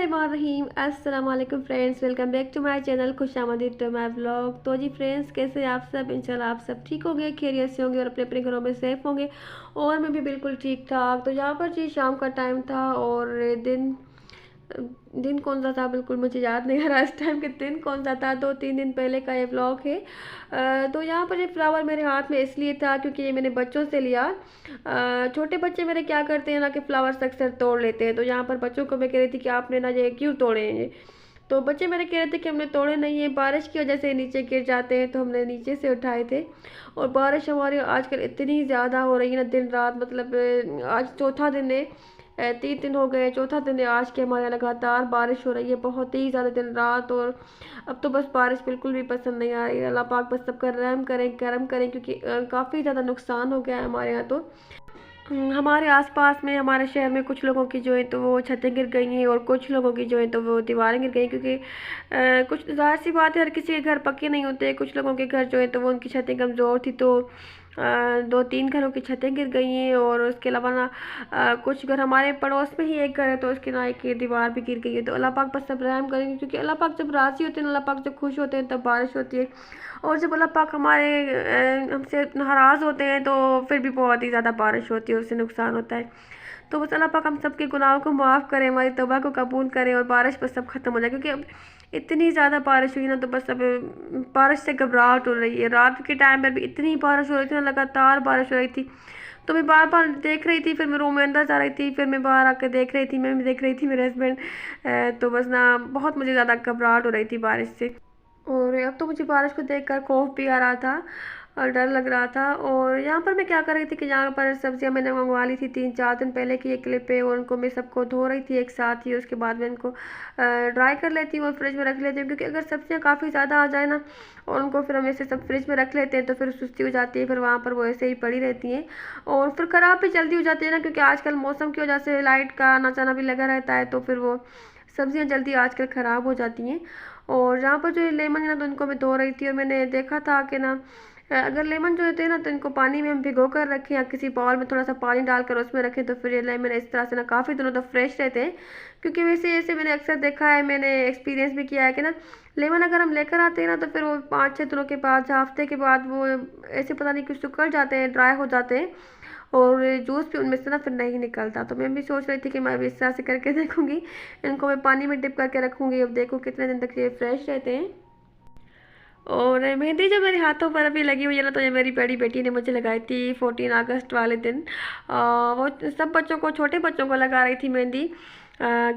बिस्मिल्लाहिर्रहमानिर्रहीम। अस्सलाम वालेकुम friends, welcome back to my channel खुशामदीद टू माय व्लॉग। तो जी फ्रेंड्स, कैसे हैं आप सब? इंशाल्लाह आप सब ठीक होंगे, खैरियत से होंगे और अपने अपने घरों में सेफ़ होंगे। और मैं भी बिल्कुल ठीक ठाक। तो यहाँ पर जी शाम का टाइम था और दिन दिन कौन सा था बिल्कुल मुझे याद नहीं आ रहा इस टाइम के दिन कौन सा था। 2-3 दिन पहले का ये व्लॉग है। तो यहाँ पर ये फ्लावर मेरे हाथ में इसलिए था क्योंकि ये मैंने बच्चों से लिया। छोटे बच्चे मेरे क्या करते हैं ना कि फ्लावर्स अक्सर तोड़ लेते हैं। तो यहाँ पर बच्चों को मैं कह रही थी कि आपने ना ये क्यों तोड़े हैं ये। तो बच्चे मेरे कह रहे थे कि हमने तोड़े नहीं है, बारिश की वजह से नीचे गिर जाते हैं, तो हमने नीचे से उठाए थे। और बारिश हमारी आजकल इतनी ज़्यादा हो रही है ना, दिन रात, मतलब आज चौथा दिन है। 3 दिन हो गए, चौथा दिन है आज के हमारे यहाँ लगातार बारिश हो रही है, बहुत ही ज़्यादा दिन रात। और अब तो बस बारिश बिल्कुल भी पसंद नहीं आ रही है। अल्लाह पाक बस सबका रहम करें, करम करें, क्योंकि काफ़ी ज़्यादा नुकसान हो गया है हमारे यहाँ। तो हमारे आसपास में, हमारे शहर में कुछ लोगों की जो है तो वो छतें गिर गई हैं और कुछ लोगों की जो है तो वो दीवारें गिर गई, क्योंकि कुछ ज़ाहिर सी बात है, हर किसी के घर पक्के नहीं होते। कुछ लोगों के घर जो है तो वो उनकी छतें कमज़ोर थी, तो 2-3 घरों की छतें गिर गई हैं। और उसके अलावा ना कुछ घर, हमारे पड़ोस में ही एक घर है तो उसकी ना एक दीवार भी गिर गई है। तो अल्लाह पाक बस सब रहम करेंगे, क्योंकि अल्लाह पाक जब राज़ी होते हैं, अल्लाह पाक जब खुश होते हैं तब बारिश होती है। और जब अल्लाह पाक हमारे हमसे नाराज़ होते हैं तो फिर भी बहुत ही ज़्यादा बारिश होती है, उससे नुकसान होता है। तो बस अल्लाह पाक हम सब के गुनाहों को माफ़ करें, हमारी तौबा को कबूल करें और बारिश बस सब ख़त्म हो जाए, क्योंकि अब इतनी ज़्यादा बारिश हुई ना, तो बस अब बारिश से घबराहट हो रही है। रात के टाइम पर भी इतनी बारिश हो रही थी ना, लगातार बारिश हो रही थी। तो मैं बार बार देख रही थी, फिर मैं रूम में अंदर जा रही थी, फिर मैं बाहर आकर देख रही थी, मैं भी देख रही थी मेरे हस्बैंड। तो बस ना बहुत मुझे ज़्यादा घबराहट हो रही थी बारिश से। और अब तो मुझे बारिश को देखकर खौफ भी आ रहा था और डर लग रहा था। और यहाँ पर मैं क्या कर रही थी कि यहाँ पर सब्जियाँ मैंने मंगवा ली थी 3-4 दिन पहले की, एक क्लिप पे, और उनको मैं सबको धो रही थी एक साथ ही। उसके बाद मैं इनको ड्राई कर लेती हूँ और फ्रिज में रख लेती हूँ, क्योंकि अगर सब्जियाँ काफ़ी ज़्यादा आ जाए ना और उनको फिर हम ऐसे सब फ्रिज में रख लेते हैं तो फिर सुस्ती हो जाती है, फिर वहाँ पर वो ऐसे ही पड़ी रहती हैं और फिर ख़राब भी जल्दी हो जाती है ना, क्योंकि आजकल मौसम की वजह से लाइट का आना जाना भी लगा रहता है, तो फिर वो सब्जियाँ जल्दी आजकल ख़राब हो जाती हैं। और यहाँ पर जो लेमन है ना, तो इनको मैं धो रही थी और मैंने देखा था कि ना अगर लेमन जो होते हैं ना, तो इनको पानी में हम भिगो कर रखें या किसी बाउल में थोड़ा सा पानी डालकर उसमें रखें, तो फिर ये लेमन इस तरह से ना काफ़ी दिनों तक फ्रेश रहते हैं। क्योंकि वैसे ऐसे मैंने अक्सर देखा है, मैंने एक्सपीरियंस भी किया है कि ना, लेमन अगर हम लेकर आते हैं ना तो फिर वो 5-6 दिनों के बाद, हफ्ते के बाद वो ऐसे पता नहीं क्यों सिकुड़ जाते हैं, ड्राई हो जाते हैं और जूस भी उनमें से ना फिर नहीं निकलता। तो मैं भी सोच रही थी कि मैं भी इस तरह से करके देखूंगी, इनको मैं पानी में डिप करके रखूंगी, अब देखूँ कितने दिन तक ये फ्रेश रहते हैं। और मेहंदी जो मेरे हाथों पर अभी लगी हुई है ना, तो ये मेरी बड़ी बेटी ने मुझे लगाई थी 14 अगस्त वाले दिन। वो सब बच्चों को, छोटे बच्चों को लगा रही थी मेहंदी।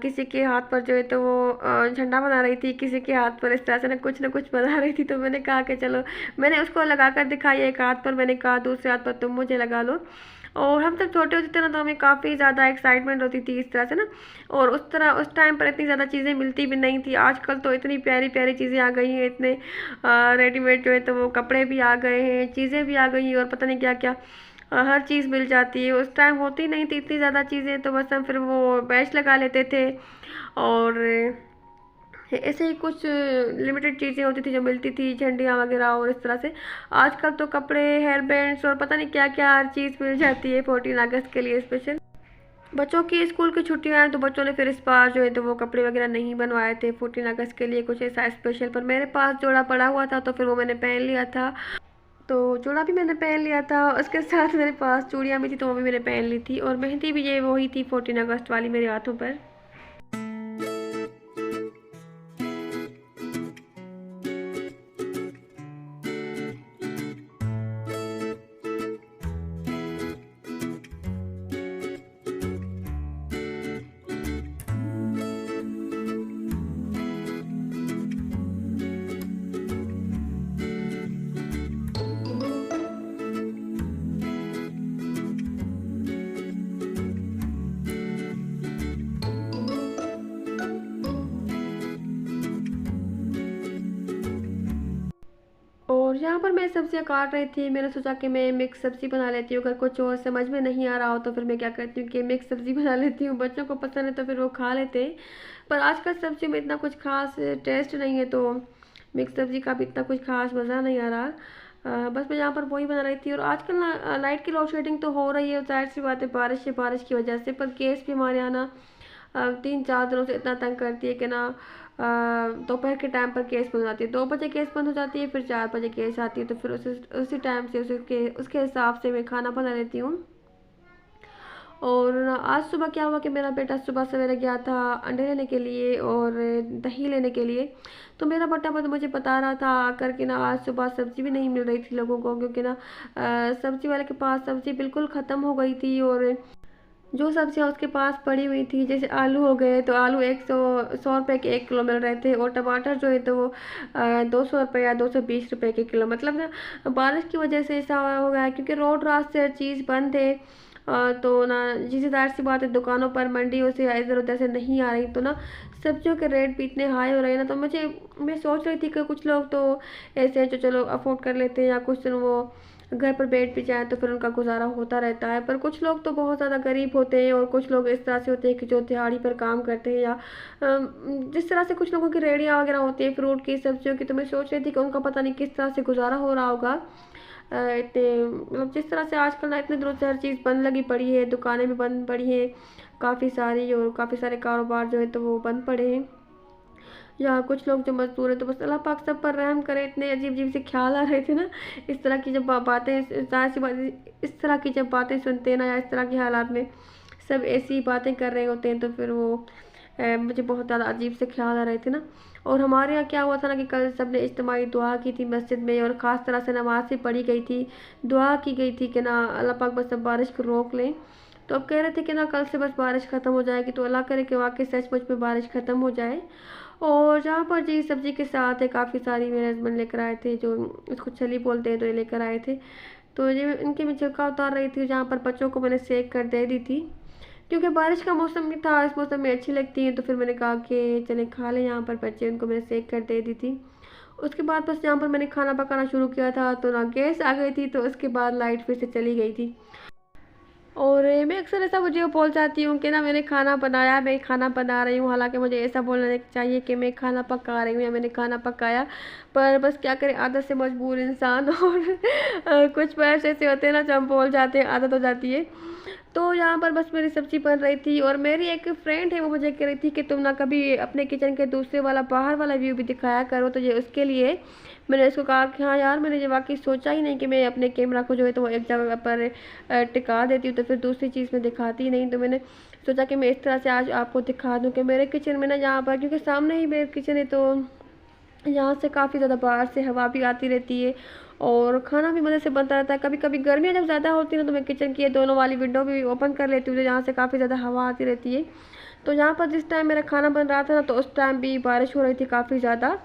किसी के हाथ पर जो है तो वो झंडा बना रही थी, किसी के हाथ पर इस तरह से ना कुछ बना रही थी। तो मैंने कहा कि चलो, मैंने उसको लगा कर दिखाई एक हाथ पर, मैंने कहा दूसरे हाथ पर तुम मुझे लगा लो। और हम जब छोटे होते थे ना, तो हमें काफ़ी ज़्यादा एक्साइटमेंट होती थी इस तरह से ना। और उस टाइम पर इतनी ज़्यादा चीज़ें मिलती भी नहीं थी। आजकल तो इतनी प्यारी प्यारी चीज़ें आ गई हैं, इतने रेडीमेड जो है तो वो कपड़े भी आ गए हैं, चीज़ें भी आ गई हैं और पता नहीं क्या क्या हर चीज़ मिल जाती है। उस टाइम होती नहीं थी इतनी ज़्यादा चीज़ें, तो बस हम फिर वो बैच लगा लेते थे और ऐसे ही कुछ लिमिटेड चीज़ें होती थी जो मिलती थी, झंडियाँ वगैरह और इस तरह से। आजकल तो कपड़े, हेयर बैंड्स और पता नहीं क्या क्या हर चीज़ मिल जाती है 14 अगस्त के लिए स्पेशल। बच्चों की स्कूल की छुट्टियां हैं तो बच्चों ने फिर इस बार जो है तो वो कपड़े वगैरह नहीं बनवाए थे 14 अगस्त के लिए कुछ ऐसा स्पेशल, पर मेरे पास जोड़ा पड़ा हुआ था तो फिर वो मैंने पहन लिया था। तो जोड़ा भी मैंने पहन लिया था, उसके साथ मेरे पास चूड़ियाँ भी थी तो वो भी मैंने पहन ली थी, और मेहंदी भी ये वही थी 14 अगस्त वाली मेरे हाथों पर। और यहाँ पर मैं सब्जियाँ काट रही थी, मैंने सोचा कि मैं मिक्स सब्ज़ी बना लेती हूँ। अगर कुछ और समझ में नहीं आ रहा हो तो फिर मैं क्या करती हूँ कि मिक्स सब्ज़ी बना लेती हूँ, बच्चों को पसंद है तो फिर वो खा लेते हैं। पर आजकल सब्ज़ी में इतना कुछ खास टेस्ट नहीं है, तो मिक्स सब्ज़ी का भी इतना कुछ खास मज़ा नहीं आ रहा। बस मैं यहाँ पर वही बना रही थी। और आजकल ना लाइट की लोड शेडिंग तो हो रही है, जाहिर सी बात है, बारिश की वजह से, पर गैस भी हमारे यहाँ ना 3-4 दिनों से इतना तंग करती है कि ना दोपहर के टाइम पर केस बंद हो जाती है, 2 बजे केस बंद हो जाती है, फिर 4 बजे केस आती है। तो फिर उसी टाइम से उसके हिसाब से मैं खाना बना लेती हूँ। और आज सुबह क्या हुआ कि मेरा बेटा सुबह सवेरे गया था अंडे लेने के लिए और दही लेने के लिए। तो मेरा बेटा मुझे बता रहा था आकर के ना आज सुबह सब्ज़ी भी नहीं मिल रही थी लोगों को, क्योंकि ना सब्ज़ी वाले के पास सब्ज़ी बिल्कुल ख़त्म हो गई थी। और जो सब्जियां उसके पास पड़ी हुई थी, जैसे आलू हो गए, तो आलू 100 रुपये के 1 किलो मिल रहे थे। और टमाटर जो है तो वो 200 रुपये या 220 रुपये के किलो। मतलब ना बारिश की वजह से ऐसा हो गया है, क्योंकि रोड रास्ते हर चीज़ बंद है। तो ना जिसे जाहिर सी बात है दुकानों पर मंडियों से इधर उधर से नहीं आ रही, तो ना सब्जियों के रेट भी इतने हाई हो रहे हैं ना। तो मैं सोच रही थी कि कुछ लोग तो ऐसे हैं जो चलो अफोर्ड कर लेते हैं, या कुछ दिन वो घर पर बैठ भी जाए तो फिर उनका गुजारा होता रहता है। पर कुछ लोग तो बहुत ज़्यादा गरीब होते हैं, और कुछ लोग इस तरह से होते हैं कि जो दिहाड़ी पर काम करते हैं, या जिस तरह से कुछ लोगों की रेहड़ियाँ वगैरह होती है फ्रूट की सब्जियों की। तो मैं सोच रही थी कि उनका पता नहीं किस तरह से गुजारा हो रहा होगा। इतने मतलब जिस तरह से आजकल ना इतने दिनों से हर चीज़ बंद लगी पड़ी है, दुकानें भी बंद पड़ी हैं काफ़ी सारी, और काफ़ी सारे कारोबार जो है तो वो बंद पड़े हैं। या कुछ लोग जो मजदूर है, तो बस अल्लाह पाक सब पर रहम करे। इतने अजीब अजीब से ख्याल आ रहे थे ना इस तरह की जब बातें, जाहिर सी बात इस तरह की जब बातें सुनते हैं ना, या इस तरह के हालात में सब ऐसी बातें कर रहे होते हैं, तो फिर वो मुझे बहुत ज़्यादा अजीब से ख्याल आ रहे थे ना। और हमारे यहाँ क्या हुआ था ना कि कल सब ने इज्तिमाई दुआ की थी मस्जिद में, और ख़ास तरह से नमाज भी पढ़ी गई थी, दुआ की गई थी कि ना अल्लाह पाक बस अब बारिश को रोक लें। तो अब कह रहे थे कि ना कल से बस बारिश ख़त्म हो जाएगी, तो अल्लाह करे कि वाकई सचमुच में बारिश ख़त्म हो जाए। और जहाँ पर जी सब्जी के साथ है काफ़ी सारी, मेरे हस्बैंड लेकर आए थे, जो उसको छली बोलते हैं, तो ये लेकर आए थे। तो ये इनके मैं छिलका उतार रही थी, जहाँ पर बच्चों को मैंने सेक कर दे दी थी, क्योंकि बारिश का मौसम भी था, इस मौसम में अच्छी लगती हैं। तो फिर मैंने कहा कि चले खा लें यहाँ पर बच्चे, उनको मैंने सेक कर दे दी थी। उसके बाद बस यहाँ पर मैंने खाना पकाना शुरू किया था, तो ना गैस आ गई थी, तो उसके बाद लाइट फिर से चली गई थी। और मैं अक्सर ऐसा मुझे बोल जाती हूँ कि ना मैंने खाना बनाया, मैं खाना बना रही हूँ, हालांकि मुझे ऐसा बोलना चाहिए कि मैं खाना पका रही हूँ या मैंने खाना पकाया। पर बस क्या करें, आदत से मजबूर इंसान। और कुछ वर्ड्स ऐसे होते हैं ना जो हम बोल जाते हैं, आदत हो जाती है। तो यहाँ पर बस मेरी सब्जी बन रही थी, और मेरी एक फ्रेंड है वो मुझे कह रही थी कि तुम ना कभी अपने किचन के दूसरे वाला बाहर वाला व्यू भी दिखाया करो। तो ये उसके लिए मैंने इसको कहा कि हाँ यार, मैंने ये वाकई सोचा ही नहीं कि मैं अपने कैमरा को जो है तो वो एक जगह पर टिका देती हूँ, तो फिर दूसरी चीज़ में दिखाती ही नहीं। तो मैंने सोचा कि मैं इस तरह से आज आपको दिखा दूँ कि मेरे किचन में ना, यहाँ पर क्योंकि सामने ही मेरे किचन है, तो यहाँ से काफ़ी ज़्यादा बाहर से हवा भी आती रहती है, और खाना भी मज़े से बनता रहता है। कभी कभी गर्मियाँ जब ज़्यादा होती है ना, तो मैं किचन की ये दोनों वाली विंडो भी ओपन कर लेती हूँ, तो यहाँ से काफ़ी ज़्यादा हवा आती रहती है। तो यहाँ पर जिस टाइम मेरा खाना बन रहा था ना, तो उस टाइम भी बारिश हो रही थी काफ़ी ज़्यादा।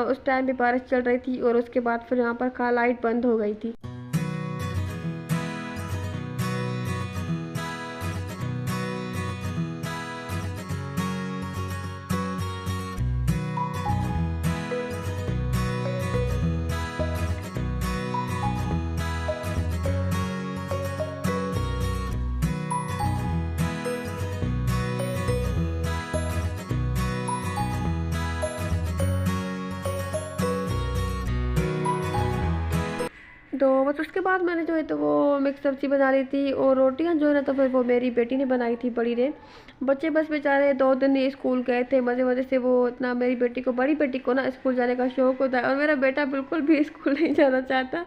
उस टाइम भी बारिश चल रही थी, और उसके बाद फिर यहाँ पर लाइट बंद हो गई थी। तो बस उसके बाद मैंने जो है तो वो मिक्स सब्ज़ी बना ली थी, और रोटियां जो है ना तो फिर वो मेरी बेटी ने बनाई थी, बड़ी ने। बच्चे बस बेचारे 2 दिन ही स्कूल गए थे मज़े मज़े से। वो इतना मेरी बेटी को, बड़ी बेटी को ना स्कूल जाने का शौक़ होता है, और मेरा बेटा बिल्कुल भी स्कूल नहीं जाना चाहता।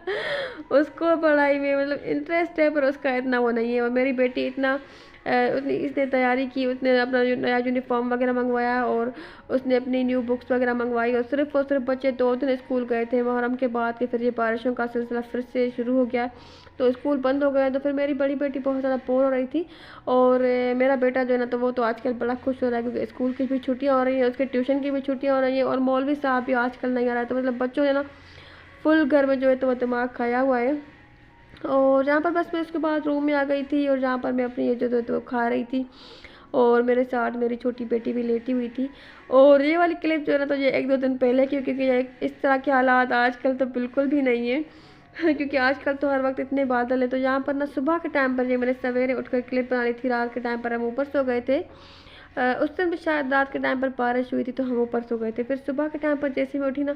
उसको पढ़ाई में मतलब इंटरेस्ट है, पर उसका इतना वो नहीं है। और मेरी बेटी इतना उसने इसने तैयारी की, उसने अपना नया यूनिफॉर्म वगैरह मंगवाया, और उसने अपनी न्यू बुक्स वगैरह मंगवाई। और सिर्फ बच्चे 2 दिन स्कूल गए थे मुहर्रम के बाद के, फिर ये बारिशों का सिलसिला फिर से शुरू हो गया, तो स्कूल बंद हो गए। तो फिर मेरी बड़ी बेटी बहुत ज़्यादा बोर हो रही थी, और मेरा बेटा जो है ना तो वो तो आजकल बड़ा खुश हो रहा है, क्योंकि स्कूल की भी छुट्टियाँ हो रही हैं, उसके ट्यूशन की भी छुट्टियाँ हो रही हैं, और मौलवी साहब भी आजकल नहीं आ रहा है। तो मतलब बच्चों ने ना फुल घर में जो है तो वो दिमाग खाया हुआ है। और जहाँ पर बस मैं उसके बाद रूम में आ गई थी, और जहाँ पर मैं अपनी ये जो तो खा रही थी, और मेरे साथ मेरी छोटी बेटी भी लेटी हुई थी। और ये वाली क्लिप जो है ना तो ये 1-2 दिन पहले की, क्योंकि ये इस तरह के हालात आजकल तो बिल्कुल भी नहीं है। क्योंकि आजकल तो हर वक्त इतने बादल है। तो यहाँ पर ना सुबह के टाइम पर ये मैंने सवेरे उठकर क्लिप बना ली थी, रात के टाइम पर हम ऊपर सो गए थे। उस दिन भी शायद रात के टाइम पर बारिश हुई थी, तो हम ऊपर सो गए थे। फिर सुबह के टाइम पर जैसे मैं उठी ना,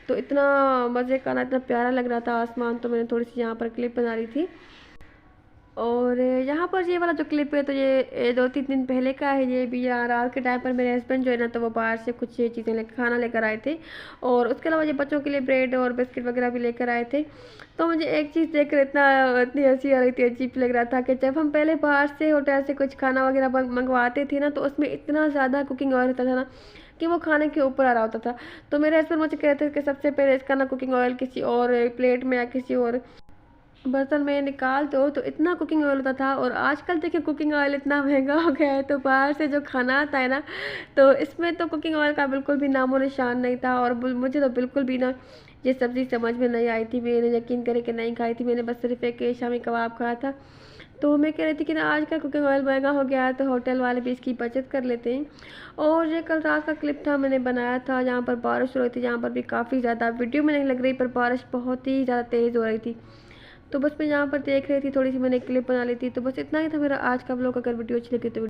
तो इतना मज़े का ना, इतना प्यारा लग रहा था आसमान, तो मैंने थोड़ी सी यहाँ पर क्लिप बना ली थी। और यहाँ पर ये वाला जो क्लिप है तो ये 2-3 दिन पहले का है। ये भी यहाँ रात के टाइम पर मेरे हस्बैंड जो है ना तो वो बाहर से कुछ ये चीज़ें खाना लेकर आए थे, और उसके अलावा ये बच्चों के लिए ब्रेड और बिस्किट वगैरह भी लेकर आए थे। तो मुझे एक चीज़ देखकर इतनी हंसी आ रही थी, अजीब लग रहा था कि जब हम पहले बाहर से होटल से कुछ खाना वगैरह मंगवाते थे ना तो उसमें इतना ज़्यादा कुकिंग ऑयल होता था ना कि वो खाने के ऊपर आ रहा होता था। तो मेरे हस्बैंड मुझे कहते थे कि सबसे पहले इसका ना कुकिंग ऑयल किसी और प्लेट में या किसी और बर्तन में निकाल दो। तो इतना कुकिंग ऑयल होता था। और आजकल देखिए कुकिंग ऑयल इतना महंगा हो गया है, तो बाहर से जो खाना आता है ना तो इसमें तो कुकिंग ऑयल का बिल्कुल भी नामो निशान नहीं था। और मुझे तो बिल्कुल भी ना ये सब्ज़ी समझ में नहीं आई थी। मैंने यकीन करे कि नहीं खाई थी, मैंने बस सिर्फ एक शामी कबाब खाया था। तो मैं कह रही थी कि ना आज का कुकिंग ऑयल महंगा हो गया है तो होटल वाले भी इसकी बचत कर लेते हैं। और ये कल रात का क्लिप था, मैंने बनाया था जहाँ पर बारिश हो रही थी, जहाँ पर भी काफ़ी ज़्यादा वीडियो में नहीं लग रही पर बारिश बहुत ही ज़्यादा तेज़ हो रही थी। तो बस मैं यहाँ पर देख रही थी, थोड़ी सी मैंने क्लिप बना ली थी। तो बस इतना ही था मेरा आज का व्लॉग। अगर वीडियो अच्छी लगी तो